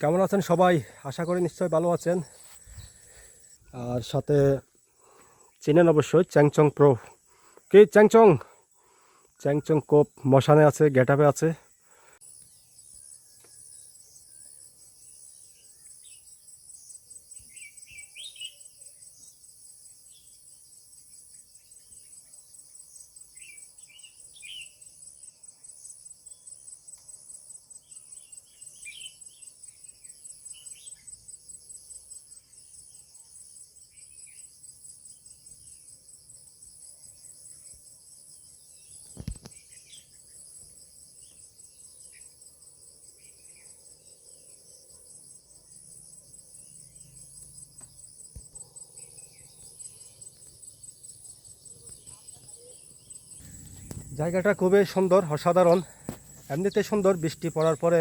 কেমন আছেন সবাই? আশা করি নিশ্চয়ই ভালো আছেন। আর সাথে চিনেন অবশ্যই চ্যাংচং প্রো। কি চ্যাংচং? চ্যাংচং কোপ মশানে আছে, গেটআপে আছে। জায়গাটা খুবই সুন্দর, অসাধারণ। এমনিতে সুন্দর, বৃষ্টি পড়ার পরে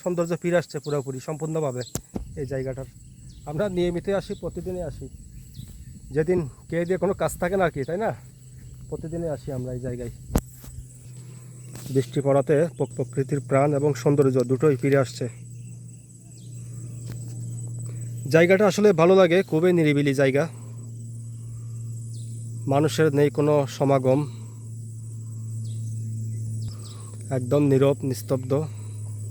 সৌন্দর্য ফিরে আসছে পুরোপুরি সম্পূর্ণভাবে এই জায়গাটার। আমরা নিয়মিত আসি, প্রতিদিনই আসি। যেদিন কে দিয়ে কোনো কাজ থাকে না আর কি, তাই না? প্রতিদিনই আসি আমরা এই জায়গায়। বৃষ্টি পড়াতে প্রকৃতির প্রাণ এবং সৌন্দর্য দুটোই ফিরে আসছে। জায়গাটা আসলে ভালো লাগে, খুবই নিরিবিলি জায়গা। মানুষের নেই কোনো সমাগম, একদম নীরব নিস্তব্ধ।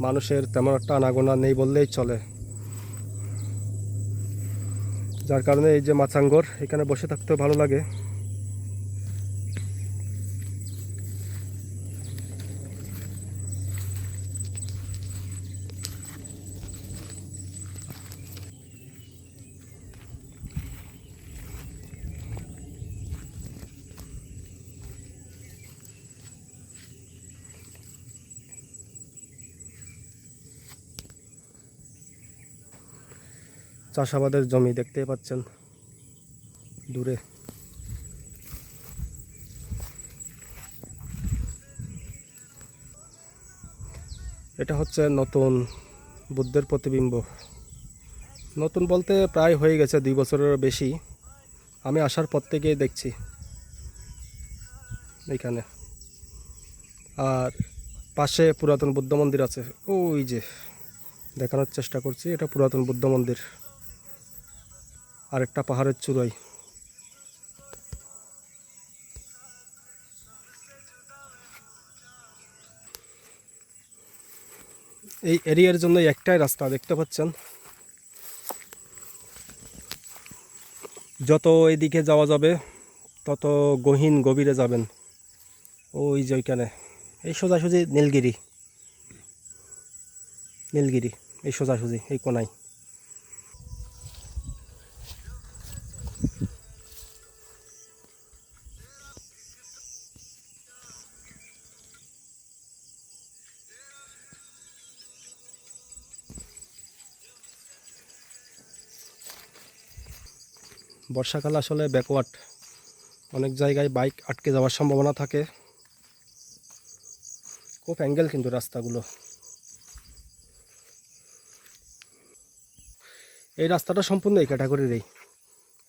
মানুষের তেমন একটা আনাগোনা নেই বললেই চলে। যার কারণে এই যে মাচাঙ্গর, এখানে বসে থাকতেও ভালো লাগে। চাষাবাদের জমি দেখতেই পাচ্ছেন দূরে। এটা হচ্ছে নতুন বুদ্ধের প্রতিবিম্ব। নতুন বলতে প্রায় হয়ে গেছে 2 বছরেরও বেশি। আমি আসার পর থেকেই দেখছি এইখানে। আর পাশে পুরাতন বুদ্ধ মন্দির আছে, ওই যে দেখানোর চেষ্টা করছি, এটা পুরাতন বুদ্ধ মন্দির। আরেকটা পাহাড়ের চূড়ায়। এই এরিয়ার জন্য একটাই রাস্তা দেখতে পাচ্ছেন। যত এদিকে যাওয়া যাবে তত গহীন গভীরে যাবেন। ওই যে ওইখানে, এই সোজাসুজি নীলগিরি, নীলগিরি এই সোজাসুজি এই কোনায়। বর্ষাকাল আসলে ব্যাকওয়ার্ড, অনেক জায়গায় বাইক আটকে যাওয়ার সম্ভাবনা থাকে। খুব অ্যাঙ্গেল কিন্তু রাস্তাগুলো। এই রাস্তাটা সম্পূর্ণ এই ক্যাটাগরিরই।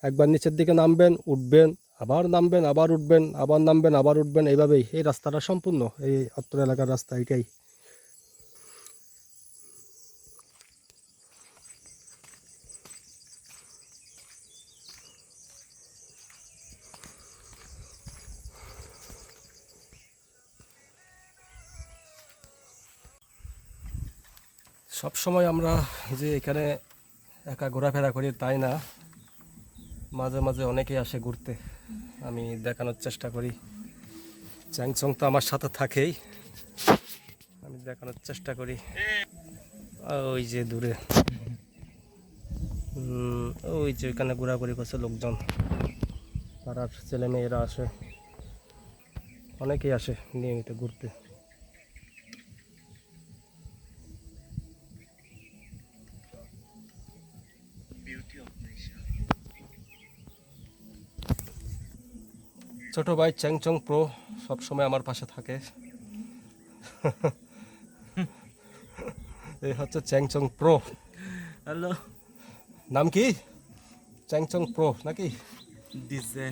একবার নিচের দিকে নামবেন, উঠবেন, আবার নামবেন, আবার উঠবেন, আবার নামবেন, আবার উঠবেন, এইভাবেই এই রাস্তাটা সম্পূর্ণ এই অত্র এলাকার রাস্তা এটাই। সব সময় আমরা যে এখানে একা ঘোরাফেরা করি তাই না, মাঝে মাঝে অনেকেই আসে ঘুরতে। আমি দেখানোর চেষ্টা করি। চ্যাংচং তো আমার সাথে থাকেই, আমি দেখানোর চেষ্টা করি। ওই যে দূরে, ওই যে ওইখানে ঘোরাঘুরি করছে লোকজন, পাড়ার ছেলে মেয়েরা আসে, অনেকেই আসে নিয়মিত ঘুরতে। ছোট ভাই চ্যাংচং প্রো সবসময় আমার পাশে থাকে। এই হচ্ছে চ্যাংচং প্রো। হ্যালো, নাম কি? চ্যাংচং প্রো নাকি? ডিজে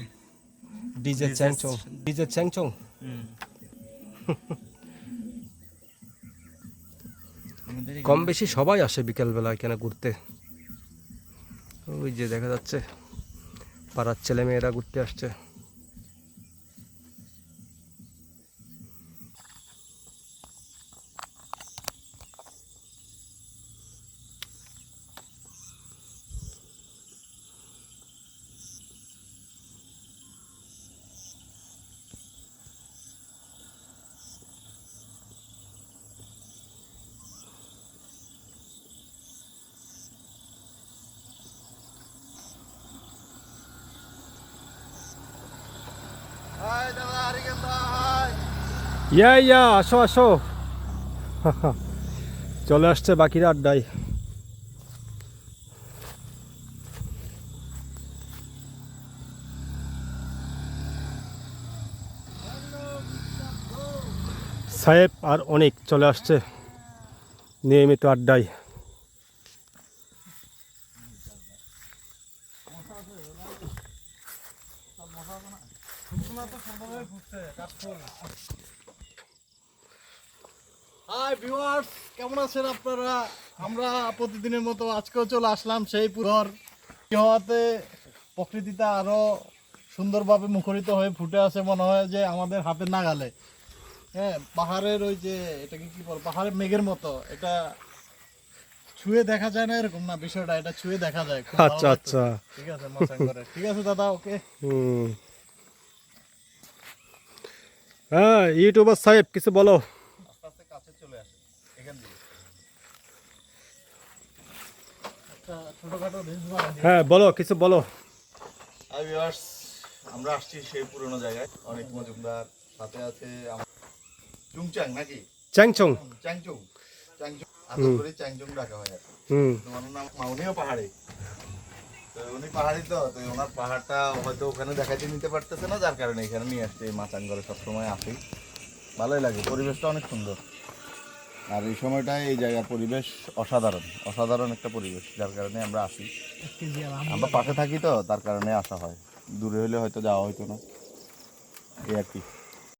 ডিজে চ্যাংচং, ডিজে চ্যাংচং। কম বেশি সবাই আসে বিকেলবেলা এখানে ঘুরতে। ওই যে দেখা যাচ্ছে পাড়ার ছেলে মেয়েরা ঘুরতে আসছে। ইয়া আসো আসো। চলে আসছে বাকিরা আড্ডায়। সাহেব আর অনেক চলে আসছে নিয়মিত আড্ডায়। হাই ভিউয়ার্স, কেমন আছেন আপনারা? আমরা প্রতিদিনের মতো আজকেও চলে আসলাম সেই পুরোর হওয়াতে প্রকৃতিটা আরো সুন্দরভাবে মুখরিত হয়ে ফুটে আছে, মনে হয় যে আমাদের হাতের নাগালে। হ্যাঁ, পাহাড়ের ওই যে এটাকে কি বল, পাহাড়ের মেঘের মতো, এটা ছুঁয়ে দেখা যায় না এরকম না বিষয়টা, এটা ছুঁয়ে দেখা যায়। খুব ভালো আচ্ছা লাগতেছে। আচ্ছা। ঠিক আছে মাসাঙ্গরে, ঠিক আছে দাদা, ওকে। হুম। হ্যাঁ ইউটিউবার সাহেব কিছু বলো। আস্তে আস্তে কাছে চলে আসে এখান দিয়ে একটা ছোটখাটো রিলস বানাই। হ্যাঁ বলো কিছু বলো। হাই ভিউয়ার্স, আমরা আসছি সেই পুরনো জায়গায়। অনেক মজুমদার সাথে আছে চুংচাং নাকি চ্যাংচং। চ্যাংচুং, চ্যাংচুং আদর করে চ্যাংচুং ডাকা হয় আর কি। হুম। তোমার নাম মাউনিও পাহাড়ি, তো উনি পাহাড়ি, তো তো ওনার পাহাড়টা হয়তো ওখানে দেখাইতে নিতে পারতেছে না, যার কারণে এখানে নিয়ে আসছে। এই মাচাঙ্গরে সবসময় আসি, ভালোই লাগে, পরিবেশটা অনেক সুন্দর। আর এই সময়টায় এই জায়গার পরিবেশ অসাধারণ, অসাধারণ একটা পরিবেশ, যার কারণে আমরা আসি। আমরা পাশে থাকি তো, তার কারণে আসা হয়। দূরে হলে হয়তো যাওয়া হইতো না, এই আর কি।